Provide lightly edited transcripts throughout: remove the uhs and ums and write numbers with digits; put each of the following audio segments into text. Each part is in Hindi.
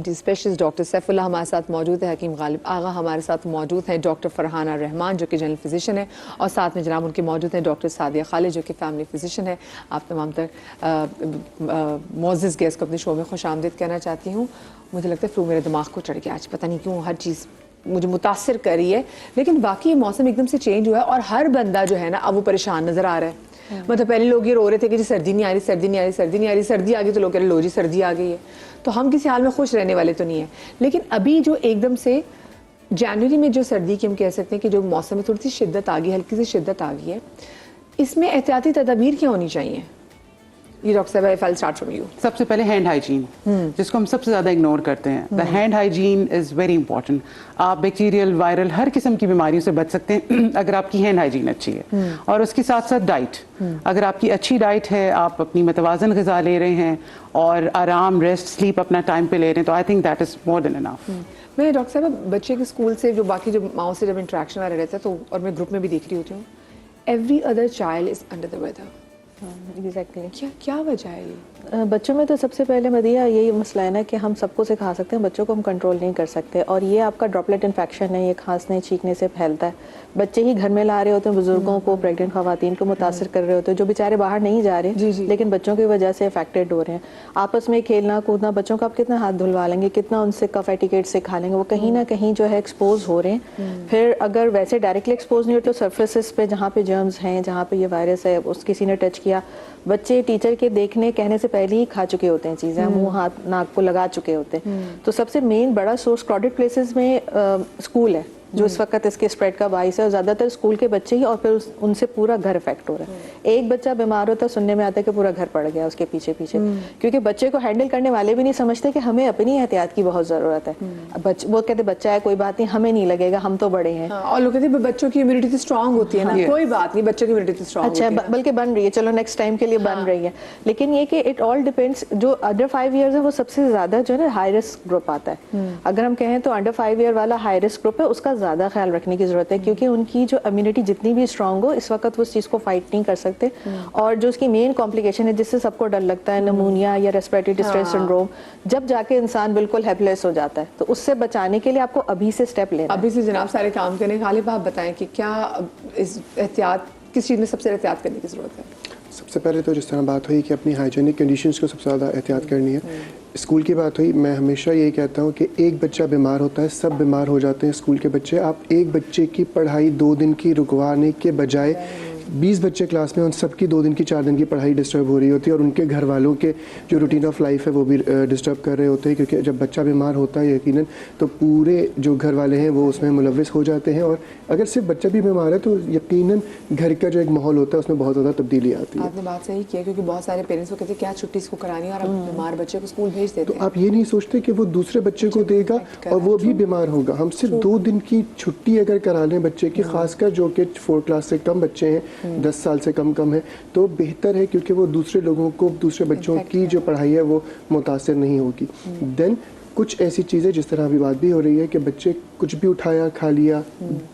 ENT स्पेशलिस्ट डॉक्टर सैफुल्लाह हमारे साथ मौजूद है, हकीम गालिब आगा हमारे साथ मौजूद हैं, डॉक्टर फरहाना रहमान जो कि जनरल फिजिशियन है, और साथ में जनाब उनके मौजूद हैं डॉक्टर सादिया खालिद जो कि फैमिली फिजिशियन है। आप तमाम तर मोअज़्ज़िज़ गेस्ट को अपने शो में खुश आमदीद कहना चाहती हूँ। मुझे लगता है फ्लू मेरे दिमाग को चढ़ गया आज, पता नहीं क्यों हर चीज़ मुझे मुतासिर कर रही है, लेकिन बाकी मौसम एकदम से चेंज हुआ है और हर बंदा जो है ना अब वो परेशान नज़र आ रहा है। मतलब पहले लोग ये रो रहे थे कि जी सर्दी नहीं आ रही, सर्दी नहीं आ रही, सर्दी नहीं आ रही, सर्दी आ गई तो लोग कह रहे लो जी सर्दी आ गई है। तो हम किसी हाल में खुश रहने वाले तो नहीं है, लेकिन अभी जो एकदम से जनवरी में जो सर्दी की हम कह सकते हैं कि जो मौसम में थोड़ी सी शिद्दत आ गई, हल्की सी शिद्दत आ गई है, इसमें एहतियाती तदाबीर क्या होनी चाहिए? ये डॉक्टर साहब, आई स्टार्ट फ्रॉम यू। सबसे पहले हैंड हाइजीन, जिसको हम सबसे ज़्यादा इग्नोर करते हैं। The hand hygiene is very important. आप बैक्टीरियल, वायरल, हर किस्म की बीमारियों से बच सकते हैं अगर आपकी हैंड हाइजीन अच्छी है। और उसके साथ साथ डाइट, अगर आपकी अच्छी डाइट है, आप अपनी मतवाजन ग़िज़ा ले रहे हैं और आराम, रेस्ट, स्लीप अपना टाइम पे ले रहे हैं, तो I think that is more than enough. मैं डॉक्टर साहब बच्चे के स्कूल से जो बाकी जो माओ से जब इंटरेक्शन आ रहे रहता है तो, और मैं ग्रुप में भी देख रही होती हूँ, every other child is under the weather. Exactly क्या वजह है ये? बच्चों में तो सबसे पहले मदिया यही मसला है ना कि हम सबको सिखा सकते हैं, बच्चों को हम कंट्रोल नहीं कर सकते। और ये आपका ड्रॉपलेट इन्फेक्शन है, ये खांसने छींकने से फैलता है। बच्चे ही घर में ला रहे होते हैं, बुजुर्गों को, प्रेग्नेंट खवातीन को मुतासर कर रहे होते हैं, जो बेचारे बाहर नहीं जा रहे लेकिन बच्चों की वजह से अफेक्टेड हो रहे हैं। आपस में खेलना कूदना, बच्चों को आप कितना हाथ धुलवा लेंगे, कितना उनसे कफ एटिकेट सिखा लेंगे, वो कहीं ना कहीं जो है एक्सपोज हो रहे हैं। फिर अगर वैसे डायरेक्टली एक्सपोज नहीं हो तो सर्फेसिस पे जहाँ पे जर्म्स हैं, जहाँ पे ये वायरस है, उस किसी ने टच किया, बच्चे टीचर के देखने कहने से पहले ही खा चुके होते हैं चीज़ें, मुंह हाथ नाक को लगा चुके होते हैं। तो सबसे मेन बड़ा सोर्स क्राउडेड प्लेसेस में स्कूल है जो इस वक्त इसके स्प्रेड का बाइस है, और ज़्यादातर स्कूल के बच्चे ही, और फिर उनसे पूरा घर इफेक्ट हो रहा है। एक बच्चा बीमार होता है, सुनने में आता है कि पूरा घर पड़ गया उसके पीछे पीछे, क्योंकि बच्चे को हैंडल करने वाले भी नहीं समझते कि हमें अपनी एहतियात की बहुत ज़रूरत है। वो कहते बच्चा है कोई बात नहीं, हमें नहीं लगेगा, हम तो बड़े हैं। और लोग कहते हैं बच्चों की इम्यूनिटी तो स्ट्रांग होती है ना, कोई बात नहीं, बच्चों की इम्यूनिटी तो स्ट्रांग अच्छा है, बल्कि बन रही है, चलो नेक्स्ट टाइम के लिए बन रही है। लेकिन ये कि इट ऑल डिपेंड्स, जो अंडर 5 ईयर्स है वो सबसे ज़्यादा जो है ना हाई रिस्क ग्रुप आता है। अगर हम कहें तो अंडर 5 ईयर वाला हाई रिस्क ग्रुप है, उसका ज़्यादा ख्याल रखने की जरूरत है, क्योंकि उनकी जो इम्यूनिटी जितनी भी स्ट्रांग हो इस वक्त वो उस चीज़ को फाइट नहीं कर सकते। और जो उसकी मेन कॉम्प्लिकेशन है जिससे सबको डर लगता है, नमूनिया या रेस्पिरेटरी डिस्ट्रेस सिंड्रोम, जब जाके इंसान बिल्कुल हेल्पलेस हो जाता है, तो उससे बचाने के लिए आपको अभी से स्टेप लेना है। अभी से जनाब सारे काम करने। गालिब आप बताएं कि क्या इस एहतियात, किस चीज़ में सबसे एहतियात करने की ज़रूरत है? सबसे पहले तो जिस तरह बात हुई कि अपनी हाइजीनिक कंडीशंस को सबसे ज़्यादा एहतियात करनी है। स्कूल की बात हुई, मैं हमेशा यही कहता हूँ कि एक बच्चा बीमार होता है, सब बीमार हो जाते हैं स्कूल के बच्चे। आप एक बच्चे की पढ़ाई 2 दिन की रुकवाने के बजाय 20 बच्चे क्लास में, उन सबकी 2 दिन की 4 दिन की पढ़ाई डिस्टर्ब हो रही होती है, और उनके घर वालों के जो रूटीन ऑफ लाइफ है वो भी डिस्टर्ब कर रहे होते हैं। क्योंकि जब बच्चा बीमार होता है यकीनन तो पूरे जो घर वाले हैं वो उसमें मुलविस हो जाते हैं, और अगर सिर्फ बच्चा भी बीमार है तो यकीनन घर का जो एक माहौल होता है उसमें बहुत ज़्यादा तब्दीली आती है। आपने बात सही किया, क्योंकि बहुत सारे पेरेंट्स को कहते हैं क्या छुट्टी इसको करानी है, और अब बीमार बच्चे को स्कूल भेज देते हैं। तो आप ये नहीं सोचते कि वो दूसरे बच्चे को देगा और वो भी बीमार होगा। हम सिर्फ 2 दिन की छुट्टी अगर करा लें बच्चे की, खासकर जो कि 4 क्लास से कम बच्चे हैं, 10 साल से कम है, तो बेहतर है, क्योंकि वो दूसरे लोगों को, दूसरे बच्चों की जो पढ़ाई है वो मुतासिर नहीं होगी। देन कुछ ऐसी चीज़ें जिस तरह अभी बात भी हो रही है कि बच्चे कुछ भी उठाया खा लिया,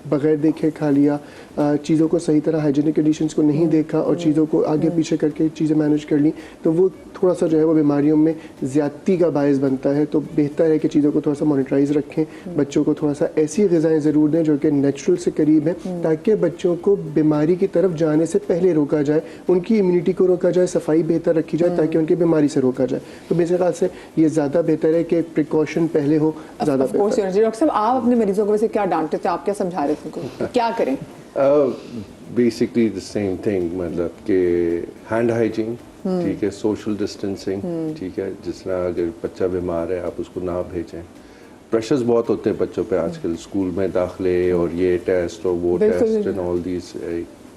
बगैर देखे खा लिया, चीज़ों को सही तरह हाइजीनिक कंडीशंस को नहीं देखा और चीज़ों को आगे पीछे करके चीज़ें मैनेज कर ली, तो वो थोड़ा सा जो है वो बीमारियों में ज़्यादती का बायस बनता है। तो बेहतर है कि चीज़ों को थोड़ा सा मॉनिटराइज रखें, बच्चों को थोड़ा सा ऐसी ग़िज़ाएँ ज़रूर दें जो कि नेचुरल से करीब हैं, ताकि बच्चों को बीमारी की तरफ जाने से पहले रोका जाए, उनकी इम्यूनिटी को रोका जाए, सफाई बेहतर रखी जाए ताकि उनकी बीमारी से रोका जाए। तो मेरे ख्याल से ये ज़्यादा बेहतर है कि प्रिकॉशन पहले हो, ज़्यादा बेहतर है। डॉक्टर साहब, आप अपने मरीजों को वैसे क्या डांटते थे, आप क्या समझा रहे थे उनको, क्या करें? बेसिकली द सेम थिंग, मतलब कि हैंड हाइजीन, ठीक है, सोशल डिस्टेंसिंग, ठीक है, जिस तरह अगर बच्चा बीमार है आप उसको ना भेजें। प्रेशर्स बहुत होते हैं बच्चों पे आजकल, स्कूल में दाखिले और ये टेस्ट और वो टेस्ट एंड ऑल दीज।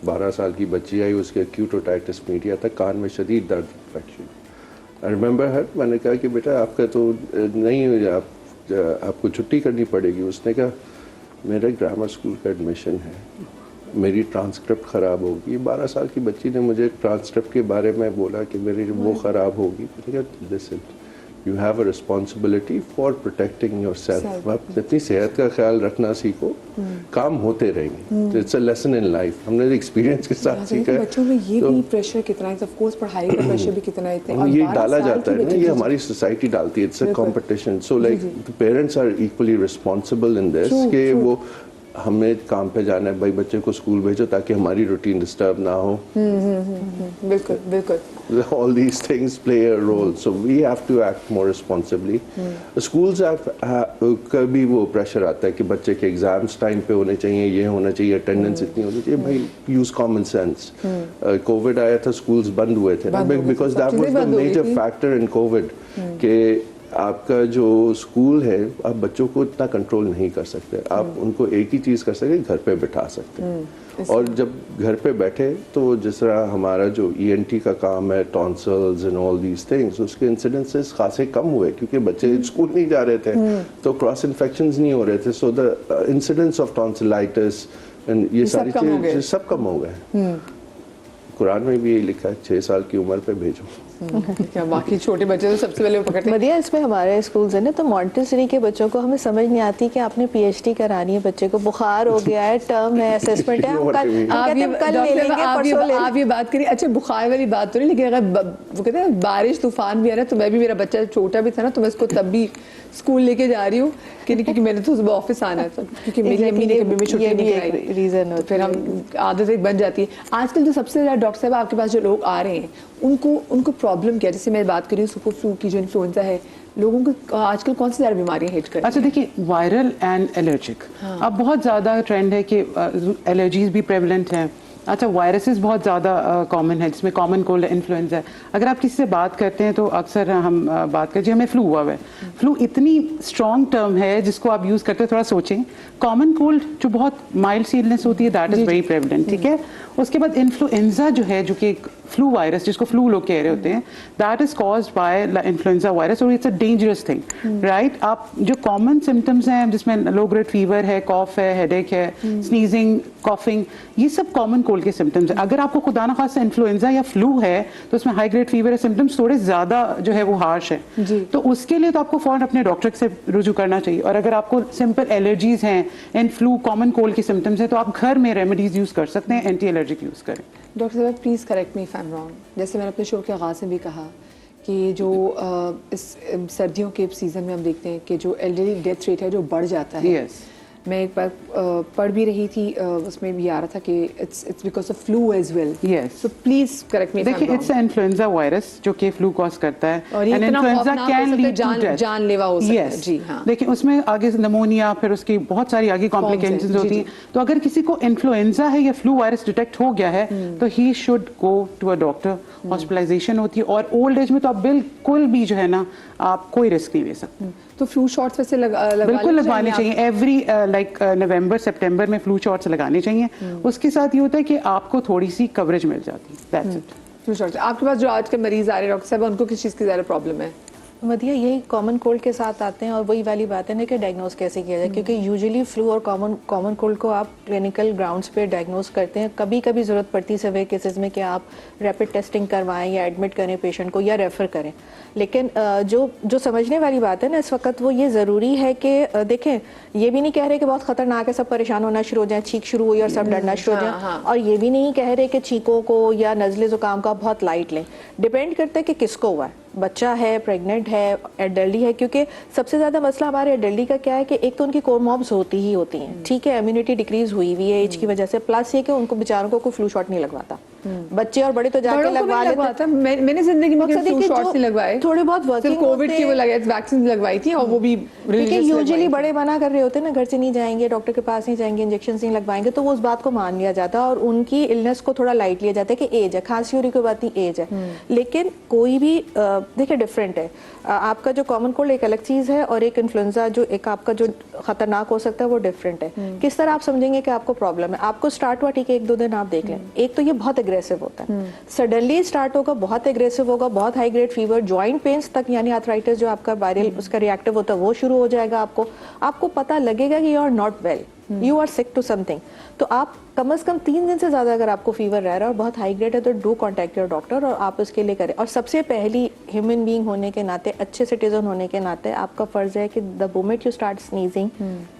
12 साल की बच्ची आई, उसके एक्यूट ओटाइटिस मीडिया था, कान में शदीद दर्द, इन्फेक्शन। आई रिमेंबर हर, मैंने कहा कि बेटा आपका तो नहीं, आपको छुट्टी करनी पड़ेगी। उसने कहा मेरा ग्रामर स्कूल का एडमिशन है, मेरी ट्रांसक्रिप्ट ख़राब होगी। 12 साल की बच्ची ने मुझे ट्रांसक्रिप्ट के बारे में बोला कि मेरी वो ख़राब होगी। मैंने कहा listen, you have a responsibility for protecting your self. आप अपनी सेहत का ख्याल रखना सीखो, काम होते रहेंगे। It's a lesson in life, हमने एक्सपीरियंस के साथ सीखा है। बच्चों में ये भी प्रेशर कितना है, ऑफ कोर्स पढ़ाई का प्रेशर भी कितना है, और ये 12 डाला साल जाता की है ना, बच्ची ये की- हमारी सोसाइटी डालती है। It's a competition, so like the parents are equally responsible in this कि वो हमें काम पे जाना है, भाई बच्चे को स्कूल भेजो ताकि हमारी रूटीन डिस्टर्ब ना हो। बिल्कुल बिल्कुल। All these things play a role, so we have to act more responsibly. Schools का भी वो प्रेशर आता है कि बच्चे के एग्जाम्स टाइम पे होने चाहिए, ये होना चाहिए, अटेंडेंस इतनी होनी चाहिए। भाई यूज कॉमन सेंस। कोविड आया था, स्कूल्स बंद हुए थे ना, because that was the major factor in Covid कि आपका जो स्कूल है, आप बच्चों को इतना कंट्रोल नहीं कर सकते। आप उनको एक ही चीज़ कर सकते, घर पे बिठा सकते हैं। और जब घर पे बैठे तो जिस तरह हमारा जो ENT का काम है, tonsils and all these things, उसके इंसिडेंसेस खासे कम हुए क्योंकि बच्चे स्कूल नहीं जा रहे थे, तो क्रॉस इन्फेक्शंस नहीं हो रहे थे। So the incidence of tonsillitis and ये सारी चीज़ें सब कम हो गए। कुरान में भी यही लिखा है, 6 साल की उम्र पे भेजो। क्या बाकी छोटे बच्चे तो सबसे पहले वो पकड़ते हैं। मदिया, इसमें हमारे स्कूल्स है ना, तो मॉन्टेसरी के बच्चों को हमें समझ नहीं आती कि आपने PhD करानी है, बच्चे को बुखार हो गया है, टर्म है, असेसमेंट है, हम कल ले लेंगे, परसों ले आप ये बात करिए। अच्छा, बुखार वाली बात तो नहीं, लेकिन अगर वो कहते हैं बारिश तूफान भी आ रहा है, तो मैं भी, मेरा बच्चा छोटा भी था ना, तो मैं इसको तब भी स्कूल लेके जा रही हूँ क्योंकि मैंने तो सुबह ऑफिस आना है, तो क्योंकि मेरी अम्मी ने कभी भी छुट्टी नहीं कराई, रीजन तो फिर हम आदत एक बन जाती है। आजकल जो सबसे ज़्यादा डॉक्टर साहब आपके पास जो लोग आ रहे हैं, उनको प्रॉब्लम क्या है? जैसे मैं बात कर रही हूँ सुपर फ्लू की, जो इन्फ्लुएंजा है, लोगों को आजकल कौन सी ज़्यादा बीमारियाँ हिट करती हैं? अच्छा देखिए, वायरल एंड एलर्जिक अब बहुत ज़्यादा ट्रेंड है कि एलर्जीज भी प्रेवलेंट हैं। अच्छा, वायरसेस बहुत ज़्यादा कॉमन है, जिसमें कॉमन कोल्ड, इन्फ्लुएंजा है। अगर आप किसी से बात करते हैं तो अक्सर हम बात करें जी हमें फ्लू हुआ है। फ्लू इतनी स्ट्रॉन्ग टर्म है जिसको आप यूज़ करते हैं, थोड़ा सोचें। कॉमन कोल्ड जो बहुत माइल्ड सी इलनेस होती है, दैट इज़ वेरी प्रेवलेंट, ठीक है। उसके बाद इन्फ्लुएंजा जो है, जो कि फ्लू वायरस, जिसको फ्लू लोग कह रहे होते हैं, that is caused by influenza virus, और it's a dangerous thing, right. आप जो कॉमन सिम्टम्स हैं, जिसमें लो ग्रेड फीवर है, कॉफ है, हेडेक है, स्नीजिंग, कॉफिंग, ये सब कॉमन कोल्ड के सिम्टम्स हैं। अगर आपको खुदा ना खासा इन्फ्लुएंजा या फ्लू है तो उसमें हाई ग्रेड फीवर है, सिम्टम्स थोड़े ज़्यादा जो है वो हार्श है, तो उसके लिए तो आपको फौरन अपने डॉक्टर से रुजू करना चाहिए। और अगर आपको सिंपल एलर्जीज हैं एंड फ्लू कॉमन कोल्ड के सिम्टम्स हैं, तो आप घर में रेमेडीज यूज़ कर सकते हैं, एंटी एलर्जिक यूज़ करें। डॉक्टर साहब please correct me if I am wrong. जैसे मैंने अपने शो के आगाज़ में भी कहा कि जो इस सर्दियों के सीज़न में हम देखते हैं कि जो एल्डरली डेथ रेट है जो बढ़ जाता है। Yes. मैं एक बार पढ़ भी रही थी, उसमें भी आ रहा था कि it's because of flu as well. Yes. So please correct me. देखिए, इट्स इन्फ्लुएंजा वायरस जो कि फ्लू कॉज करता है, और ये and इतना influenza खौफनाक हो can सकता है, lead to death. जानलेवा हो सकता है। Yes. जी हाँ। देखिए, उसमें आगे निमोनिया, फिर उसकी बहुत सारी आगे कॉम्प्लिकेशंस होती हैं। तो अगर किसी को इन्फ्लुएंजा है या फ्लू वायरस डिटेक्ट हो गया है तो he should go to a doctor. Hospitalisation होती है, और ओल्ड एज में तो आप बिल्कुल भी जो है ना, आप कोई रिस्क नहीं ले सकते। तो फ्लू शॉट्स वैसे बिल्कुल लगवाने चाहिए। एवरी लाइक नवंबर सितंबर में फ्लू शॉट्स लगाने चाहिए। उसके साथ ये होता है कि आपको थोड़ी सी कवरेज मिल जाती है, दैट्स इट। फ्लू शॉट्स आपके पास जो आज के मरीज आ रहे हैं डॉक्टर साहब, उनको किस चीज़ की ज़्यादा प्रॉब्लम है? मदिया, यही कॉमन कोल्ड के साथ आते हैं, और वही वाली बात है ना कि डायग्नोज कैसे किया जाए, क्योंकि यूजुअली फ्लू और कॉमन कोल्ड को आप क्लिनिकल ग्राउंड्स पे डायग्नोज करते हैं। कभी कभी ज़रूरत पड़ती है सेवियर केसेस में कि आप रैपिड टेस्टिंग करवाएं या एडमिट करें पेशेंट को या रेफ़र करें। लेकिन जो समझने वाली बात है ना इस वक्त, वो ये ज़रूरी है कि देखें, ये भी नहीं कह रहे कि बहुत ख़तरनाक है, सब परेशान होना शुरू हो जाए, छींक शुरू हुई और सब डरना शुरू हो जाए, और ये भी नहीं कह रहे कि छींकों को या नज़ले ज़ुकाम का बहुत लाइट लें। डिपेंड करता है कि किसको हुआ है, बच्चा है, प्रेग्नेंट है, एडल्टी है। क्योंकि सबसे ज़्यादा मसला हमारे एडल्टी का क्या है कि एक तो उनकी कोमॉर्ब्स होती ही होती हैं, ठीक है, इम्यूनिटी डिक्रीज हुई हुई है एज की वजह से, प्लस ये कि उनको बेचारों को कोई फ्लू शॉट नहीं लगवाता। बच्चे और बड़े तो जाके लगवा लेते हैं। मैंने जिंदगी में फ्लू शॉट्स नहीं लगवाए, थोड़े बहुत वर्किंग कोविड की वो वैक्सीन लगवाई थी, और वो भी यूजुअली बड़े मना कर रहे होते हैं ना, घर से नहीं जाएंगे, डॉक्टर के पास नहीं जाएंगे, इंजेक्शन नहीं लगवाएंगे, तो वो उस बात को मान लिया जाता है और उनकी इलनेस को थोड़ा लाइट लिया जाता है कि एज है, खांसी हो रही कोई बात नहीं, एज है। लेकिन कोई भी देखिए डिफरेंट है। आपका जो कॉमन कोल्ड एक अलग चीज है, और एक इन्फ्लुएंजा जो एक आपका जो खतरनाक हो सकता है वो डिफरेंट है। किस तरह आप समझेंगे कि आपको प्रॉब्लम है? आपको स्टार्ट हुआ, ठीक है, 1-2 दिन आप देख लें, एक तो ये बहुत एग्रेसिव होता है, सडनली स्टार्ट होगा, बहुत एग्रेसिव होगा, बहुत high grade fever, joint pains तक, यानी आर्थराइटिस जो आपका वायरल उसका रिएक्टिव होता है वो शुरू हो जाएगा। आपको पता लगेगा कि you are not well, you are sick to something, तो आप कम से कम 3 दिन से ज़्यादा अगर आपको फीवर रह रहा है और बहुत हाई ग्रेड है तो डू कॉन्टैक्ट योर डॉक्टर और आप उसके लिए करें। और सबसे पहली ह्यूमन बीइंग होने के नाते, अच्छे सिटीजन होने के नाते आपका फ़र्ज़ है कि the moment you start sneezing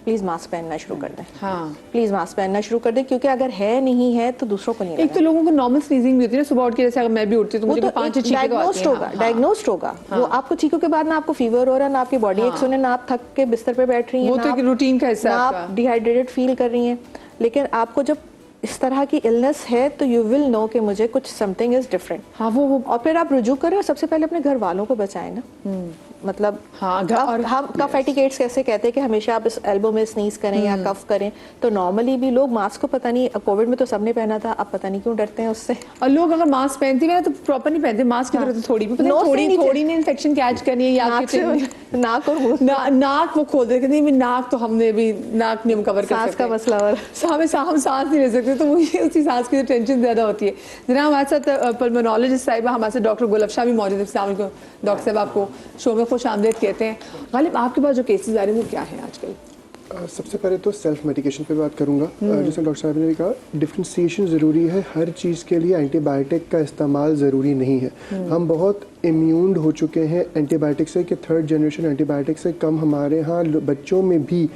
please mask पहनना शुरू कर दें। हाँ, प्लीज़ मास्क पहनना शुरू कर दें, क्योंकि अगर है नहीं है तो दूसरों को नहीं एक तो लोगों को नॉर्मल स्नीजिंग भी होती है ना, सुबह उठ के जैसे अगर मैं भी उठती हूँ तो मुझे 5 छींके तो आती डायग्नोस्ड हैं। होगा, डायग्नोस्ड होगा वो आपको छींकों के बाद ना आपको फीवर हो रहा है, ना आपकी बॉडी एक सुने, ना आप थक के बिस्तर पे बैठ रही हैं, वो ना तो एक आप- रूटीन का हिस्सा है ना आपका। आप डिहाइड्रेटेड फील कर रही हैं। लेकिन आपको जब इस तरह की इलनेस है तो यू विल नो कि मुझे कुछ समथिंग इज डिफरेंट। हाँ, वो और फिर आप रुजू करें और सबसे पहले अपने घर वालों को बचाएं ना। मतलब हाँ, और हम कफ एटिकेट्स कैसे कहते हैं कि हमेशा आप इस एल्बो में स्नीज करें या कफ करें, तो नॉर्मली भी लोग मास्क को पता नहीं, कोविड में तो सबने पहना था, अब पता नहीं क्यों डरते हैं उससे। और लोग अगर मास्क पहनते हैं ना तो प्रॉपर नहीं पहनते, मास्क की तरह तो थोड़ी भी पता नोज नहीं, से थोड़ी नीचे। थोड़ी ने इन्फेक्शन कैच करनी है या नाक आपके से नाक और मुंह, नाक वो खोल देते नहीं, नाक तो हमने भी नाक नहीं हम कवर कर सांस सकते। का मसला और हम सांस नहीं ले सकते, तो वही उसी सांस की टेंशन ज्यादा होती है। जरा हमारे साथ पल्मोनोलॉजिस्ट साहिबा, हमारे साथ डॉक्टर गुलफशा भी मौजूद है। अस्सलाम वालेकुम डॉक्टर साहब, आपको शो में खुश आमदीद कहते हैं। गालिब, आपके पास जो केसेस आ रहे हैं वो क्या है आजकल? सबसे पहले तो सेल्फ मेडिकेशन पे बात करूंगा। जैसे डॉक्टर साहब ने भी कहा, डिफ्रेंशिएशन ज़रूरी है। हर चीज़ के लिए एंटीबायोटिक का इस्तेमाल ज़रूरी नहीं है। हम बहुत इम्यून हो चुके हैं एंटीबायोटिक से कि 3rd जनरेशन एंटीबायोटिक से कम हमारे यहाँ बच्चों में भी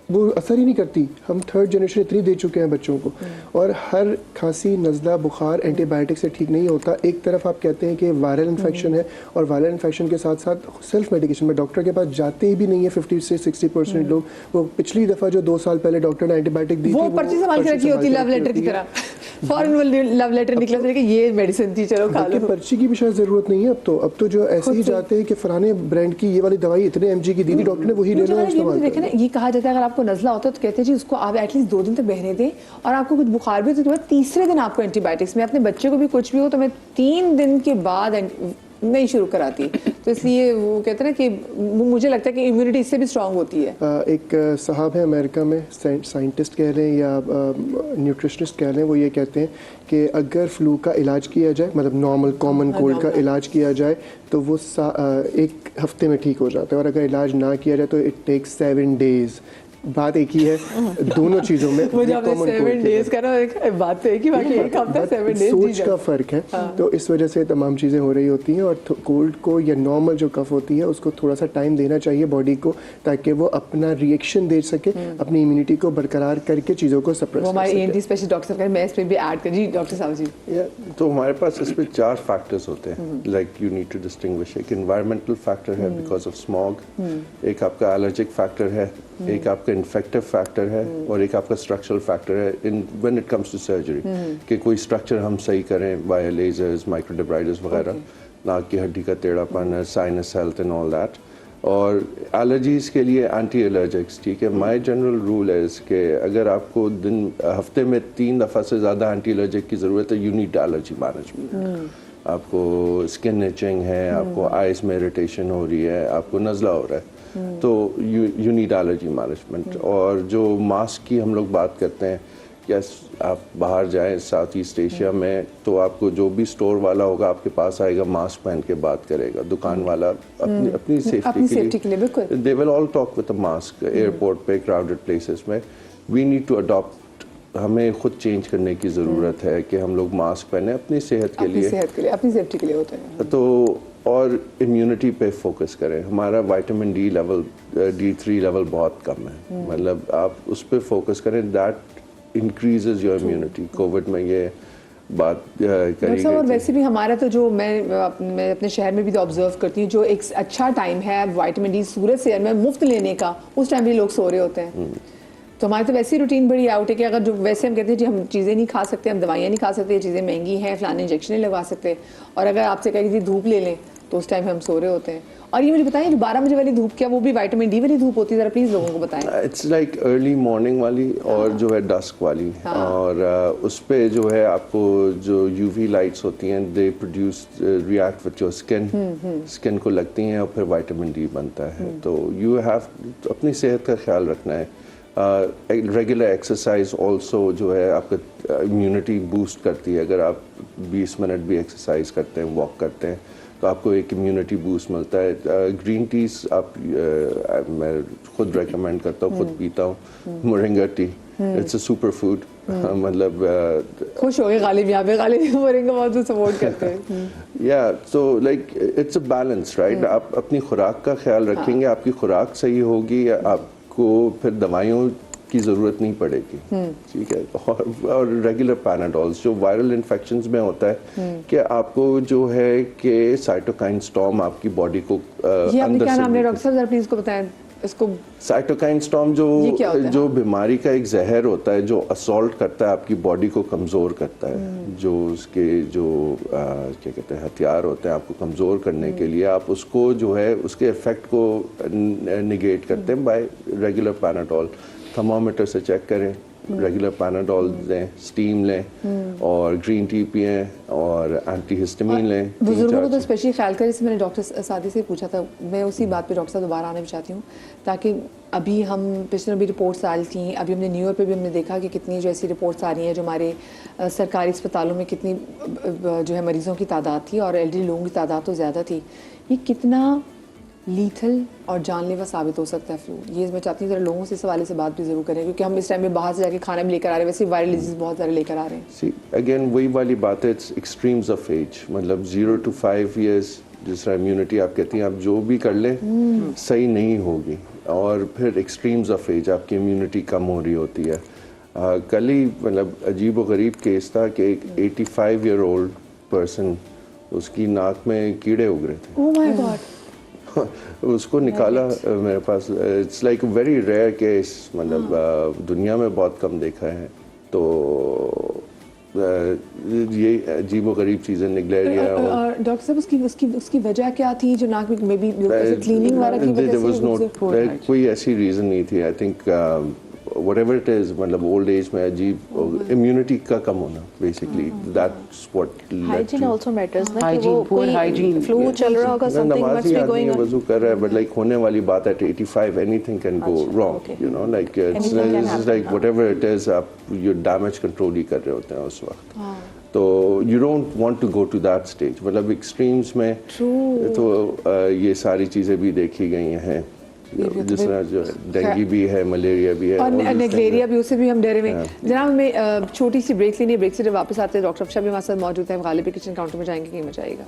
वो असर ही नहीं करती। हम 3rd जनरेशन इतनी दे चुके हैं बच्चों को, और हर खांसी, नज़ला, बुखार एंटीबायोटिक से ठीक नहीं होता। एक तरफ आप कहते हैं कि वायरल इन्फेक्शन है, और वायरल इन्फेक्शन के साथ साथ सेल्फ मेडिकेशन में डॉक्टर के पास जाते ही भी नहीं है 50 से 60% लोग। वो पिछली दफ़ा जो 2 साल पहले डॉक्टर ने एंटीबायोटिक दी थी, वो पर्ची संभाल के रखी होती है लव लेटर की तरह, फॉरन लव लेटर निकला था कि ये मेडिसिन थी, चलो खा लो। पर्ची की भी शायद ज़रूरत नहीं है अब तो जो ऐसे ही जाते हैं कि फलाने ब्रांड की ये वाली दवाई इतने mg की दी थी डॉक्टर ने, वही ले लो इस्तेमाल देखे ना, ये कहा जाता है अगर आपको नज़ला होता है तो कहते हैं जी उसको आप एटलीस्ट 2 दिन तक बहने दें, और आपको कुछ बुखार भी हो तो तीसरे दिन आपको एंटीबायोटिक्स। मैं अपने बच्चे को भी कुछ भी हो तो मैं 3 दिन के बाद नहीं शुरू कराती, तो इसलिए वो कहते हैं ना कि मुझे लगता है कि इम्यूनिटी इससे भी स्ट्रांग होती है। एक साहब है अमेरिका में, साइंटिस्ट कह लें या न्यूट्रिशनिस्ट कह लें, वो ये कहते हैं कि अगर फ्लू का इलाज किया जाए, मतलब नॉर्मल कॉमन कोल्ड का इलाज किया जाए तो वो 1 हफ्ते में ठीक हो जाता है, और अगर इलाज ना किया जाए तो इट टेक्स 7 डेज। बात एक ही है दोनों चीजों में। मुझे आपने 7 डेज का ना, एक बात तो एक ही बाकी, एक हफ्ता 7 डेज सोच का फर्क है। तो इस वजह से तमाम चीज़ें हो रही होती हैं, और कोल्ड को या नॉर्मल जो कफ होती है उसको थोड़ा सा टाइम देना चाहिए बॉडी को, ताकि वो अपना रिएक्शन दे सके, अपनी इम्यूनिटी को बरकरार करके चीज़ों को सप्रेस वो कर हमारे सके। ENT स्पेशलिस्ट डॉक्टर साहब, मैं इसमें भी ऐड कर जी डॉक्टर साहब जी। तो हमारे पास इसमें 4 फैक्टर्स होते हैं, like you need to distinguish. एक एनवायरमेंटल फैक्टर है बिकॉज ऑफ स्मॉग, एक आपका एलर्जिक फैक्टर है, एक आपका इन्फेक्टिव फैक्टर है, और एक आपका स्ट्रक्चरल फैक्टर है in when it comes to surgery, कि कोई स्ट्रक्चर हम सही करें वाया लेजर्स, माइक्रोडेब्राइडर्स वगैरह, नाक की हड्डी का टेढ़ापन, sinus health and all that. और एलर्जीज़ के लिए एंटी एलर्जिक्स, ठीक है। माय जनरल रूल है कि अगर आपको हफ्ते में 3 दफ़ा से ज़्यादा एंटी एलर्जिक की ज़रूरत है, यू नीड एलर्जी मैनेजमेंट। आपको स्किन इचिंग है, आपको आइज में इरिटेशन हो रही है, आपको नज़ला हो रहा है, तो यू नीड एलर्जी मैनेजमेंट। और जो मास्क की हम लोग बात करते हैं, यस, आप बाहर जाएं साउथ ईस्ट एशिया में तो आपको जो भी स्टोर वाला होगा आपके पास आएगा, मास्क पहन के बात करेगा। दुकान वाला अपनी सेफ्टी के लिए बिल्कुल, they will all talk with a mask. Airport पे, क्राउडेड प्लेसेस में वी नीड टू अडॉप्ट, हमें खुद चेंज करने की ज़रूरत है कि हम लोग मास्क पहने अपनी सेहत के लिए, अपनी सेफ्टी के लिए होता है। तो और इम्यूनिटी पे फोकस करें। हमारा vitamin D level, D3 level बहुत कम है, मतलब आप उस पर फोकस करें, that increases your immunity. Covid में ये बात करी और वैसे भी हमारा तो जो मैं अपने शहर में भी तो ऑब्जर्व करती हूँ, जो एक अच्छा टाइम है विटामिन डी सूरज से में मुफ्त लेने का, उस टाइम भी लोग सो रहे होते हैं। तो हमारी तो वैसी रूटीन बड़ी आउट है कि अगर जो वैसे हम कहते हैं जी हम चीज़ें नहीं खा सकते, हम दवाइयाँ नहीं खा सकते, ये चीज़ें महंगी हैं, फलाने इंजेक्शन नहीं लगवा सकते, और अगर आपसे कहें कि धूप ले लें तो उस टाइम हम सो रहे होते हैं। और ये मुझे बताएं, जो 12 बजे वाली धूप, क्या वो भी विटामिन डी वाली धूप होती है? ज़रा प्लीज़ लोगों को बताएं। इट्स लाइक अर्ली मॉर्निंग वाली और जो है डस्क वाली, और उस पे जो है आपको जो यूवी लाइट्स होती हैं, they produce react with your skin को लगती हैं और फिर विटामिन डी बनता है। तो यू हैव अपनी सेहत का ख्याल रखना है। रेगुलर एक्सरसाइज ऑल्सो जो है आपका इम्यूनिटी बूस्ट करती है। अगर आप 20 मिनट भी एक्सरसाइज करते हैं, वॉक करते हैं, तो आपको एक इम्यूनिटी बूस्ट मिलता है। ग्रीन टीज आप मैं खुद रेकमेंड करता हूँ, खुद पीता हूँ moringa T. It's a super food. मतलब खुश हो गए गालिब, यहाँ पे गालिब मोरिंगा बहुत सपोर्ट करते हैं। या so like it's a balance right. आप अपनी खुराक का ख्याल रखेंगे, आपकी खुराक सही होगी, आपको फिर दवाइयों की ज़रूरत नहीं पड़ेगी, ठीक है। और रेगुलर पैनाडोल्स जो वायरल इन्फेक्शंस में होता है कि आपको जो है कि साइटोकाइन स्टॉर्म आपकी बॉडी को ये आपने क्या नाम लिया डॉक्टर साहब, जरा प्लीज इसको बताएं इसको। साइटोकाइन स्टॉर्म ये क्या होता है? जो बीमारी का एक जहर होता है जो असॉल्ट करता है आपकी बॉडी को, कमज़ोर करता है। जो उसके जो क्या कहते हैं हथियार होते हैं आपको कमज़ोर करने के लिए, आप उसको जो है उसके इफेक्ट को निगेट करते हैं बाय रेगुलर पैनाडोल। थर्मामीटर से चेक करें, रेगुलर पैनाडोल लें, स्टीम लें और ग्रीन टी पिएं और एंटीहिस्टामिन लें। बुजुर्गों को तो स्पेशली ख्याल करें, इससे मैंने डॉक्टर सादी से पूछा था। मैं उसी बात पे डॉक्टर साहब दोबारा आना भी चाहती हूँ, ताकि अभी हम पिछले भी रिपोर्ट्स आ रही थी, अभी हमने न्यू ईयर पे भी हमने देखा कि कितनी जो ऐसी रिपोर्ट्स आ रही हैं जो हमारे सरकारी अस्पतालों में कितनी जो है मरीज़ों की तादाद थी और एल्डरली लोगों की तादाद तो ज़्यादा थी। ये कितना लीथल और जानलेवा साबित हो सकता है फ्लू, ये मैं चाहती हूँ ज़रा लोगों से इस हवाले से बात भी ज़रूर करें, क्योंकि हम इस टाइम में बाहर से जाके खाना भी लेकर आ रहे हैं, वैसे वायरल डिजीज़ बहुत सारे लेकर आ रहे हैं। सी अगेन वही वाली बात है, इट्स एक्सट्रीम्स ऑफ एज। मतलब 0 to 5 years जिस तरह इम्यूनिटी आप कहती हैं, आप जो भी कर लें सही नहीं होगी। और फिर एक्सट्रीम्स ऑफ एज आपकी इम्यूनिटी कम हो रही होती है। कल ही मतलब अजीब व गरीब केस था कि एक 85-year-old पर्सन, उसकी नाक में कीड़े उग रहे थे। Oh my god. उसको निकाला मेरे पास। It's like very rare case, मतलब दुनिया में बहुत कम देखा है। तो ये अजीब व गरीब चीज़ें निगलेरिया। डॉक्टर साहब उसकी वजह क्या थी जो नाक में मे बी क्लीनिंग वगैरह की वजह से? कोई ऐसी रीज़न नहीं थी। I think whatever it is, मतलब ओल्ड एज में अजीब इम्यूनिटी का कम होना, basically that's what hygiene also matters ना, कि Hygiene, वो poor कोई hygiene. फ्लू चल रहा होगा, समथिंग नमाज मस्ट ही बी आदमी गोइंग है, ऑन। वजू कर रहा है, बट लाइक होने वाली बात at 85 anything can go wrong, you know, like it's like whatever it is, आप ये डैमेज कंट्रोल ही कर रहे होते हैं उस वक्त। तो you don't want to go to that stage. मतलब एक्सट्रीम्स में तो ये सारी चीज़ें भी देखी गई हैं, जिस तरह जो डेंगू भी है, मलेरिया भी है और नेगलेरिया भी, उससे भी हम डरे हुए हैं। जनाब हमें छोटी सी ब्रेक लेनी है, ब्रेक से जब वापस आते हैं डॉक्टर अफशा भी हमारे साथ मौजूद है। गालिब किचन काउंटर में जाएंगे, कहीं में जाएगा।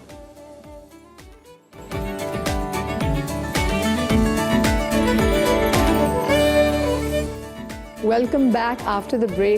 Welcome back after the break.